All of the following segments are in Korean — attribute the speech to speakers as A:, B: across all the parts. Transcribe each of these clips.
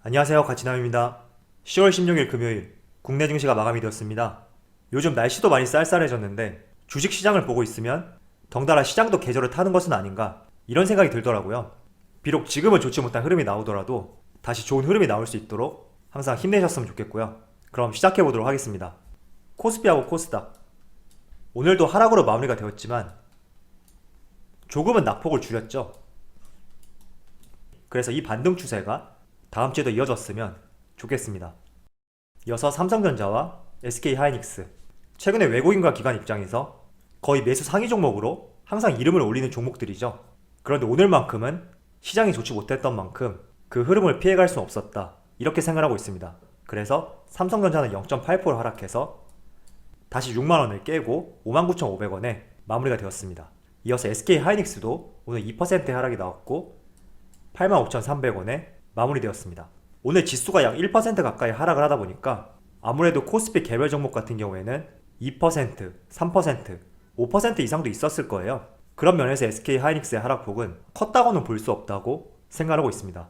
A: 안녕하세요. 가치남입니다. 10월 16일 금요일 국내 증시가 마감이 되었습니다. 요즘 날씨도 많이 쌀쌀해졌는데 주식시장을 보고 있으면 덩달아 시장도 계절을 타는 것은 아닌가 이런 생각이 들더라고요. 비록 지금은 좋지 못한 흐름이 나오더라도 다시 좋은 흐름이 나올 수 있도록 항상 힘내셨으면 좋겠고요. 그럼 시작해보도록 하겠습니다. 코스피하고 코스닥 오늘도 하락으로 마무리가 되었지만 조금은 낙폭을 줄였죠. 그래서 이 반등 추세가 다음 주에도 이어졌으면 좋겠습니다. 이어서 삼성전자와 SK하이닉스 최근에 외국인과 기관 입장에서 거의 매수 상위 종목으로 항상 이름을 올리는 종목들이죠. 그런데 오늘만큼은 시장이 좋지 못했던 만큼 그 흐름을 피해갈 수 없었다 이렇게 생각하고 있습니다. 그래서 삼성전자는 0.8% 하락해서 다시 6만원을 깨고 59,500원에 마무리가 되었습니다. 이어서 SK하이닉스도 오늘 2%의 하락이 나왔고 85,300원에 마무리되었습니다. 오늘 지수가 약 1% 가까이 하락을 하다 보니까 아무래도 코스피 개별 종목 같은 경우에는 2%, 3%, 5% 이상도 있었을 거예요. 그런 면에서 SK하이닉스의 하락폭은 컸다고는 볼 수 없다고 생각하고 있습니다.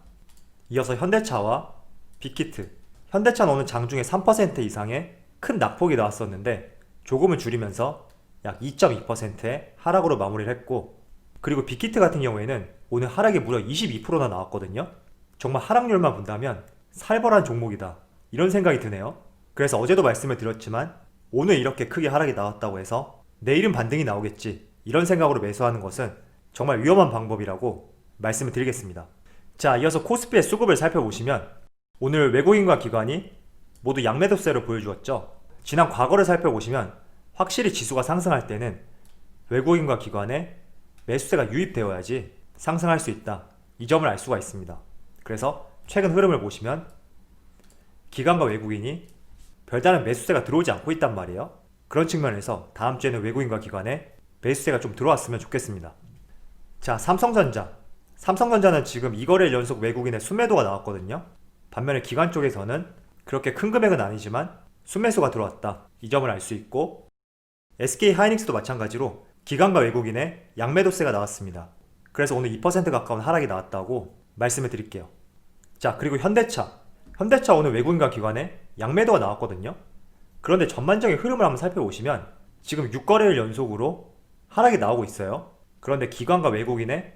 A: 이어서 현대차와 빅히트 현대차는 오늘 장중에 3% 이상의 큰 낙폭이 나왔었는데 조금은 줄이면서 약 2.2%의 하락으로 마무리를 했고, 그리고 빅히트 같은 경우에는 오늘 하락이 무려 22%나 나왔거든요. 정말 하락률만 본다면 살벌한 종목이다 이런 생각이 드네요. 그래서 어제도 말씀을 드렸지만 오늘 이렇게 크게 하락이 나왔다고 해서 내일은 반등이 나오겠지 이런 생각으로 매수하는 것은 정말 위험한 방법이라고 말씀을 드리겠습니다. 자, 이어서 코스피의 수급을 살펴보시면 오늘 외국인과 기관이 모두 양매도세를 보여주었죠. 지난 과거를 살펴보시면 확실히 지수가 상승할 때는 외국인과 기관의 매수세가 유입되어야지 상승할 수 있다 이 점을 알 수가 있습니다. 그래서 최근 흐름을 보시면 기관과 외국인이 별다른 매수세가 들어오지 않고 있단 말이에요. 그런 측면에서 다음 주에는 외국인과 기관의 매수세가 좀 들어왔으면 좋겠습니다. 자, 삼성전자는 지금 2거래일 연속 외국인의 순매도가 나왔거든요. 반면에 기관 쪽에서는 그렇게 큰 금액은 아니지만 순매수가 들어왔다 이 점을 알 수 있고, SK하이닉스도 마찬가지로 기관과 외국인의 양매도세가 나왔습니다. 그래서 오늘 2% 가까운 하락이 나왔다고 말씀을 드릴게요. 자, 그리고 현대차 오늘 외국인과 기관의 양매도가 나왔거든요. 그런데 전반적인 흐름을 한번 살펴보시면 지금 6거래일 연속으로 하락이 나오고 있어요. 그런데 기관과 외국인의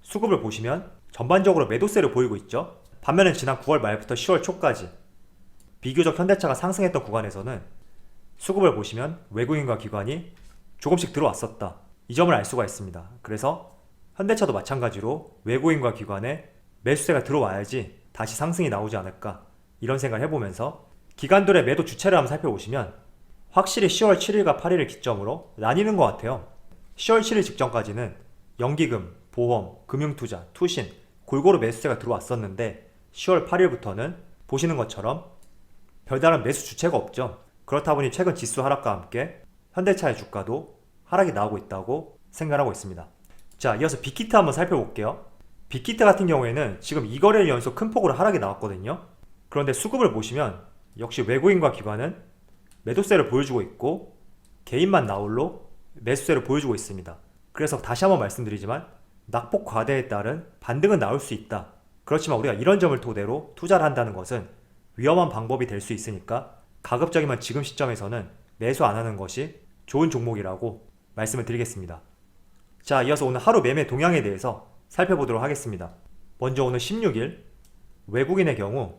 A: 수급을 보시면 전반적으로 매도세를 보이고 있죠. 반면에 지난 9월 말부터 10월 초까지 비교적 현대차가 상승했던 구간에서는 수급을 보시면 외국인과 기관이 조금씩 들어왔었다 이 점을 알 수가 있습니다. 그래서 현대차도 마찬가지로 외국인과 기관의 매수세가 들어와야지 다시 상승이 나오지 않을까 이런 생각을 해보면서 기관들의 매도 주체를 한번 살펴보시면 확실히 10월 7일과 8일을 기점으로 나뉘는 것 같아요. 10월 7일 직전까지는 연기금, 보험, 금융투자, 투신 골고루 매수세가 들어왔었는데 10월 8일부터는 보시는 것처럼 별다른 매수 주체가 없죠. 그렇다 보니 최근 지수 하락과 함께 현대차의 주가도 하락이 나오고 있다고 생각하고 있습니다. 자, 이어서 빅히트 한번 살펴볼게요. 빅히트 같은 경우에는 지금 2거래일 연속 큰 폭으로 하락이 나왔거든요. 그런데 수급을 보시면 역시 외국인과 기관은 매도세를 보여주고 있고 개인만 나홀로 매수세를 보여주고 있습니다. 그래서 다시 한번 말씀드리지만 낙폭 과대에 따른 반등은 나올 수 있다. 그렇지만 우리가 이런 점을 토대로 투자를 한다는 것은 위험한 방법이 될 수 있으니까 가급적이면 지금 시점에서는 매수 안 하는 것이 좋은 종목이라고 말씀을 드리겠습니다. 자, 이어서 오늘 하루 매매 동향에 대해서 살펴보도록 하겠습니다. 먼저 오늘 16일 외국인의 경우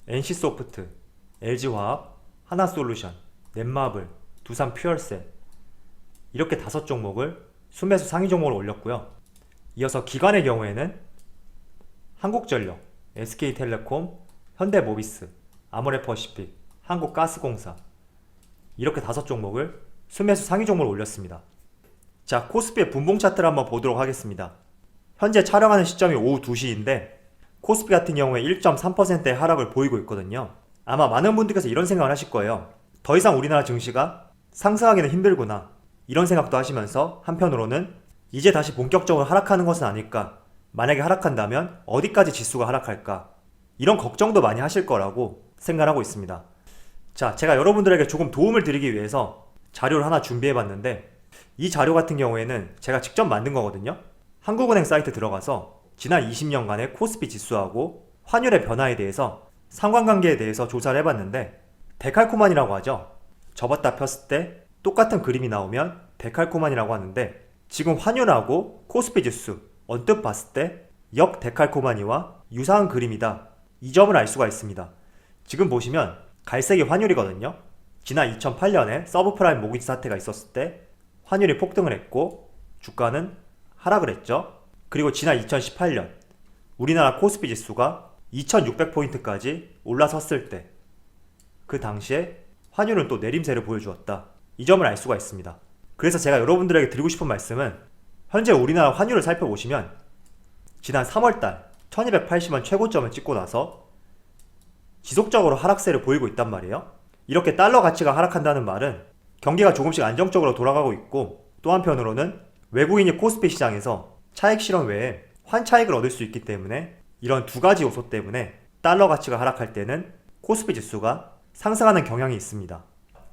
A: NC소프트, LG화학, 하나솔루션, 넷마블, 두산퓨얼셀 이렇게 5종목을 순매수 상위 종목으로 올렸고요. 이어서 기관의 경우에는 한국전력, SK텔레콤, 현대모비스, 아모레퍼시픽, 한국가스공사 이렇게 5종목을 순매수 상위 종목으로 올렸습니다. 자, 코스피의 분봉 차트를 한번 보도록 하겠습니다. 현재 촬영하는 시점이 오후 2시인데 코스피 같은 경우에 1.3%의 하락을 보이고 있거든요. 아마 많은 분들께서 이런 생각을 하실 거예요. 더 이상 우리나라 증시가 상승하기는 힘들구나 이런 생각도 하시면서 한편으로는 이제 다시 본격적으로 하락하는 것은 아닐까, 만약에 하락한다면 어디까지 지수가 하락할까 이런 걱정도 많이 하실 거라고 생각하고 있습니다. 자, 제가 여러분들에게 조금 도움을 드리기 위해서 자료를 하나 준비해 봤는데 이 자료 같은 경우에는 제가 직접 만든 거거든요. 한국은행 사이트 들어가서 지난 20년간의 코스피 지수하고 환율의 변화에 대해서 상관관계에 대해서 조사를 해봤는데 데칼코만이라고 하죠. 접었다 폈을 때 똑같은 그림이 나오면 데칼코만이라고 하는데 지금 환율하고 코스피 지수 언뜻 봤을 때 역데칼코마니와 유사한 그림이다. 이 점을 알 수가 있습니다. 지금 보시면 갈색이 환율이거든요. 지난 2008년에 서브프라임 모기지 사태가 있었을 때 환율이 폭등을 했고 주가는 하락을 했죠. 그리고 지난 2018년 우리나라 코스피 지수가 2600포인트까지 올라섰을 때 그 당시에 환율은 또 내림세를 보여주었다. 이 점을 알 수가 있습니다. 그래서 제가 여러분들에게 드리고 싶은 말씀은 현재 우리나라 환율을 살펴보시면 지난 3월달 1280원 최고점을 찍고 나서 지속적으로 하락세를 보이고 있단 말이에요. 이렇게 달러 가치가 하락한다는 말은 경기가 조금씩 안정적으로 돌아가고 있고 또 한편으로는 외국인이 코스피 시장에서 차익 실현 외에 환차익을 얻을 수 있기 때문에 이런 두 가지 요소 때문에 달러 가치가 하락할 때는 코스피 지수가 상승하는 경향이 있습니다.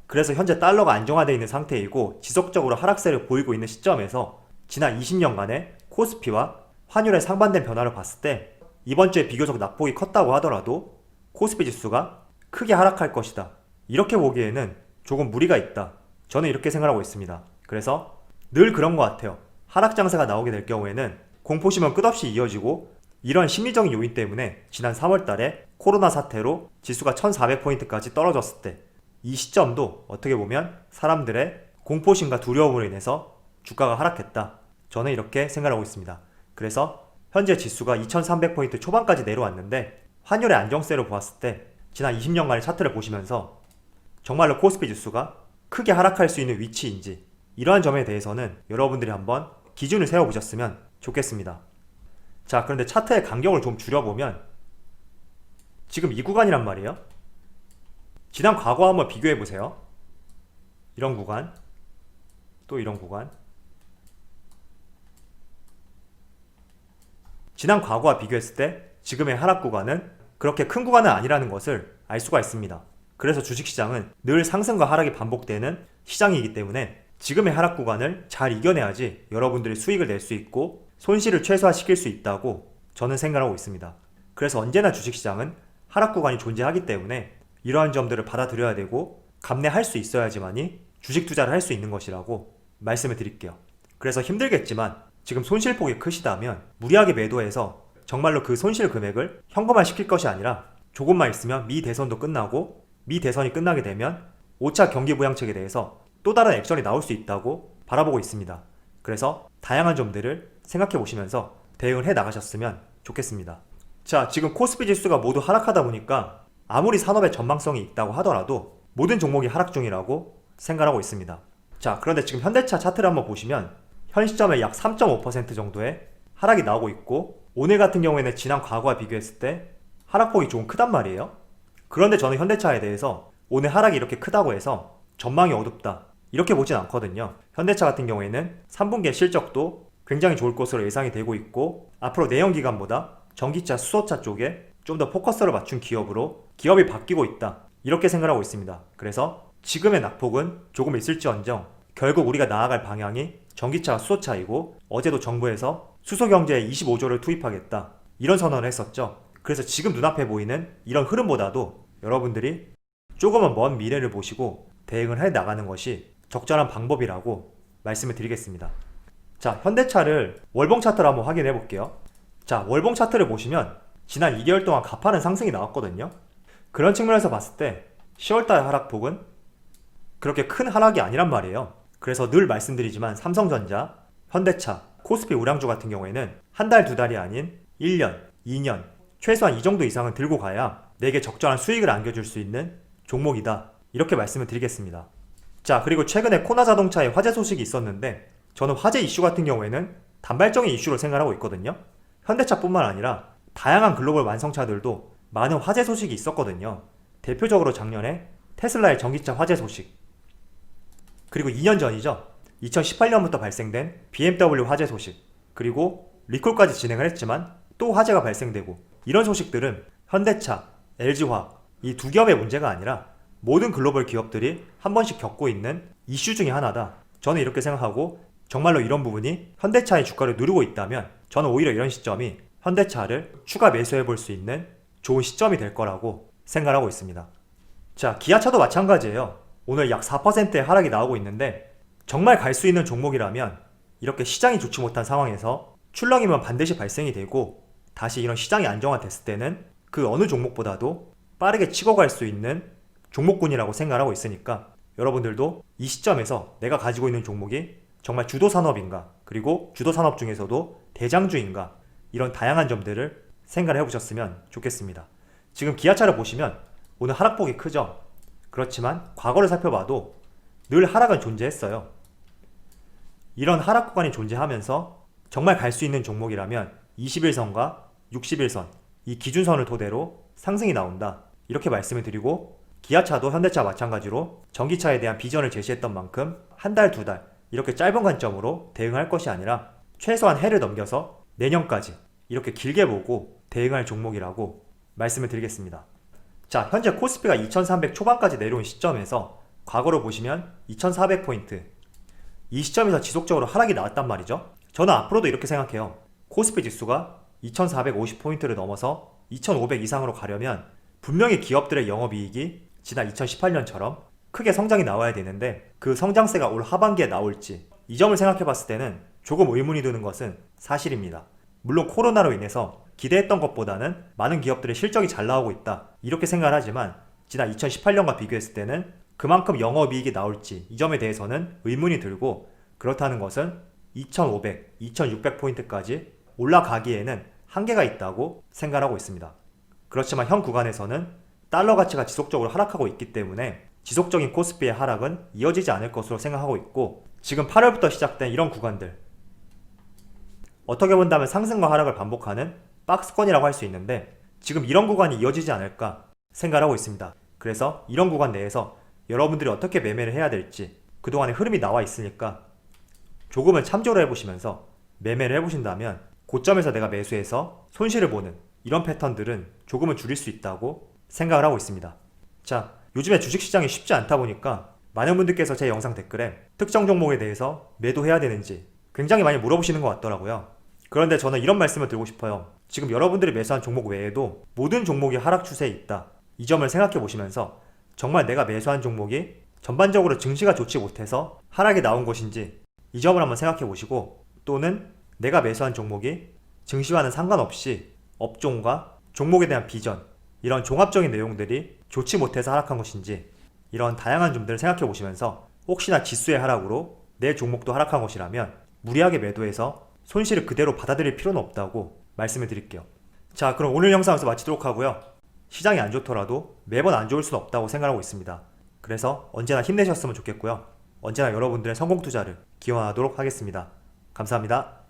A: 그래서 현재 달러가 안정화되어 있는 상태이고 지속적으로 하락세를 보이고 있는 시점에서 지난 20년간의 코스피와 환율의 상반된 변화를 봤을 때 이번 주에 비교적 낙폭이 컸다고 하더라도 코스피 지수가 크게 하락할 것이다. 이렇게 보기에는 조금 무리가 있다. 저는 이렇게 생각하고 있습니다. 그래서 늘 그런 것 같아요. 하락 장세가 나오게 될 경우에는 공포심은 끝없이 이어지고 이런 심리적인 요인 때문에 지난 3월 달에 코로나 사태로 지수가 1400포인트까지 떨어졌을 때 이 시점도 어떻게 보면 사람들의 공포심과 두려움으로 인해서 주가가 하락했다. 저는 이렇게 생각하고 있습니다. 그래서 현재 지수가 2300포인트 초반까지 내려왔는데 환율의 안정세로 보았을 때 지난 20년간의 차트를 보시면서 정말로 코스피 지수가 크게 하락할 수 있는 위치인지 이러한 점에 대해서는 여러분들이 한번 기준을 세워보셨으면 좋겠습니다. 자, 그런데 차트의 간격을 좀 줄여보면 지금 이 구간이란 말이에요. 지난 과거와 한번 비교해보세요. 이런 구간, 또 이런 구간. 지난 과거와 비교했을 때 지금의 하락 구간은 그렇게 큰 구간은 아니라는 것을 알 수가 있습니다. 그래서 주식시장은 늘 상승과 하락이 반복되는 시장이기 때문에 지금의 하락 구간을 잘 이겨내야지 여러분들이 수익을 낼 수 있고 손실을 최소화시킬 수 있다고 저는 생각하고 있습니다. 그래서 언제나 주식시장은 하락 구간이 존재하기 때문에 이러한 점들을 받아들여야 되고 감내할 수 있어야지만이 주식 투자를 할 수 있는 것이라고 말씀을 드릴게요. 그래서 힘들겠지만 지금 손실폭이 크시다면 무리하게 매도해서 정말로 그 손실 금액을 현금화 시킬 것이 아니라 조금만 있으면 미 대선도 끝나고 미 대선이 끝나게 되면 5차 경기 부양책에 대해서 또 다른 액션이 나올 수 있다고 바라보고 있습니다. 그래서 다양한 점들을 생각해 보시면서 대응을 해 나가셨으면 좋겠습니다. 자, 지금 코스피 지수가 모두 하락하다 보니까 아무리 산업의 전망성이 있다고 하더라도 모든 종목이 하락 중이라고 생각하고 있습니다. 자, 그런데 지금 현대차 차트를 한번 보시면 현 시점에 약 3.5% 정도의 하락이 나오고 있고 오늘 같은 경우에는 지난 과거와 비교했을 때 하락폭이 조금 크단 말이에요. 그런데 저는 현대차에 대해서 오늘 하락이 이렇게 크다고 해서 전망이 어둡다 이렇게 보진 않거든요. 현대차 같은 경우에는 3분기의 실적도 굉장히 좋을 것으로 예상이 되고 있고 앞으로 내연기관보다 전기차, 수소차 쪽에 좀 더 포커스를 맞춘 기업으로 기업이 바뀌고 있다 이렇게 생각하고 있습니다. 그래서 지금의 낙폭은 조금 있을지언정 결국 우리가 나아갈 방향이 전기차와 수소차이고 어제도 정부에서 수소경제에 25조를 투입하겠다 이런 선언을 했었죠. 그래서 지금 눈앞에 보이는 이런 흐름보다도 여러분들이 조금은 먼 미래를 보시고 대응을 해 나가는 것이 적절한 방법이라고 말씀을 드리겠습니다. 자, 현대차를 월봉 차트를 한번 확인해 볼게요. 자, 월봉 차트를 보시면 지난 2개월 동안 가파른 상승이 나왔거든요. 그런 측면에서 봤을 때 10월달 하락폭은 그렇게 큰 하락이 아니란 말이에요. 그래서 늘 말씀드리지만 삼성전자, 현대차, 코스피 우량주 같은 경우에는 한 달, 두 달이 아닌 1년, 2년, 최소한 이 정도 이상은 들고 가야 내게 적절한 수익을 안겨줄 수 있는 종목이다 이렇게 말씀을 드리겠습니다. 자, 그리고 최근에 코나 자동차의 화재 소식이 있었는데 저는 화재 이슈 같은 경우에는 단발적인 이슈로 생각하고 있거든요. 현대차뿐만 아니라 다양한 글로벌 완성차들도 많은 화재 소식이 있었거든요. 대표적으로 작년에 테슬라의 전기차 화재 소식, 그리고 2년 전이죠. 2018년부터 발생된 BMW 화재 소식, 그리고 리콜까지 진행을 했지만 또 화재가 발생되고 이런 소식들은 현대차, LG화학 이 두 기업의 문제가 아니라 모든 글로벌 기업들이 한 번씩 겪고 있는 이슈 중에 하나다. 저는 이렇게 생각하고 정말로 이런 부분이 현대차의 주가를 누르고 있다면 저는 오히려 이런 시점이 현대차를 추가 매수해 볼 수 있는 좋은 시점이 될 거라고 생각하고 있습니다. 자, 기아차도 마찬가지예요. 오늘 약 4%의 하락이 나오고 있는데 정말 갈 수 있는 종목이라면 이렇게 시장이 좋지 못한 상황에서 출렁이면 반드시 발생이 되고 다시 이런 시장이 안정화됐을 때는 그 어느 종목보다도 빠르게 치고 갈 수 있는 종목군이라고 생각하고 있으니까 여러분들도 이 시점에서 내가 가지고 있는 종목이 정말 주도 산업인가, 그리고 주도 산업 중에서도 대장주인가, 이런 다양한 점들을 생각을 해보셨으면 좋겠습니다. 지금 기아차를 보시면 오늘 하락폭이 크죠? 그렇지만 과거를 살펴봐도 늘 하락은 존재했어요. 이런 하락 구간이 존재하면서 정말 갈 수 있는 종목이라면 21선과 61선, 이 기준선을 토대로 상승이 나온다, 이렇게 말씀을 드리고, 기아차도 현대차 마찬가지로 전기차에 대한 비전을 제시했던 만큼 한 달, 두 달 이렇게 짧은 관점으로 대응할 것이 아니라 최소한 해를 넘겨서 내년까지 이렇게 길게 보고 대응할 종목이라고 말씀을 드리겠습니다. 자, 현재 코스피가 2300 초반까지 내려온 시점에서 과거로 보시면 2400포인트, 이 시점에서 지속적으로 하락이 나왔단 말이죠. 저는 앞으로도 이렇게 생각해요. 코스피 지수가 2450포인트를 넘어서 2500 이상으로 가려면 분명히 기업들의 영업이익이 지난 2018년처럼 크게 성장이 나와야 되는데 그 성장세가 올 하반기에 나올지, 이 점을 생각해 봤을 때는 조금 의문이 드는 것은 사실입니다. 물론 코로나로 인해서 기대했던 것보다는 많은 기업들의 실적이 잘 나오고 있다, 이렇게 생각을 하지만 지난 2018년과 비교했을 때는 그만큼 영업이익이 나올지, 이 점에 대해서는 의문이 들고, 그렇다는 것은 2500, 2600포인트까지 올라가기에는 한계가 있다고 생각하고 있습니다. 그렇지만 현 구간에서는 달러 가치가 지속적으로 하락하고 있기 때문에 지속적인 코스피의 하락은 이어지지 않을 것으로 생각하고 있고, 지금 8월부터 시작된 이런 구간들, 어떻게 본다면 상승과 하락을 반복하는 박스권이라고 할 수 있는데 지금 이런 구간이 이어지지 않을까 생각하고 있습니다. 그래서 이런 구간 내에서 여러분들이 어떻게 매매를 해야 될지 그동안의 흐름이 나와 있으니까 조금은 참조를 해보시면서 매매를 해보신다면 고점에서 내가 매수해서 손실을 보는 이런 패턴들은 조금은 줄일 수 있다고 생각을 하고 있습니다. 자, 요즘에 주식시장이 쉽지 않다 보니까 많은 분들께서 제 영상 댓글에 특정 종목에 대해서 매도해야 되는지 굉장히 많이 물어보시는 것 같더라고요. 그런데 저는 이런 말씀을 드리고 싶어요. 지금 여러분들이 매수한 종목 외에도 모든 종목이 하락 추세에 있다, 이 점을 생각해 보시면서 정말 내가 매수한 종목이 전반적으로 증시가 좋지 못해서 하락이 나온 것인지 이 점을 한번 생각해 보시고, 또는 내가 매수한 종목이 증시와는 상관없이 업종과 종목에 대한 비전, 이런 종합적인 내용들이 좋지 못해서 하락한 것인지, 이런 다양한 점들을 생각해 보시면서 혹시나 지수의 하락으로 내 종목도 하락한 것이라면 무리하게 매도해서 손실을 그대로 받아들일 필요는 없다고 말씀을 드릴게요. 자, 그럼 오늘 영상에서 마치도록 하고요. 시장이 안 좋더라도 매번 안 좋을 수는 없다고 생각하고 있습니다. 그래서 언제나 힘내셨으면 좋겠고요. 언제나 여러분들의 성공 투자를 기원하도록 하겠습니다. 감사합니다.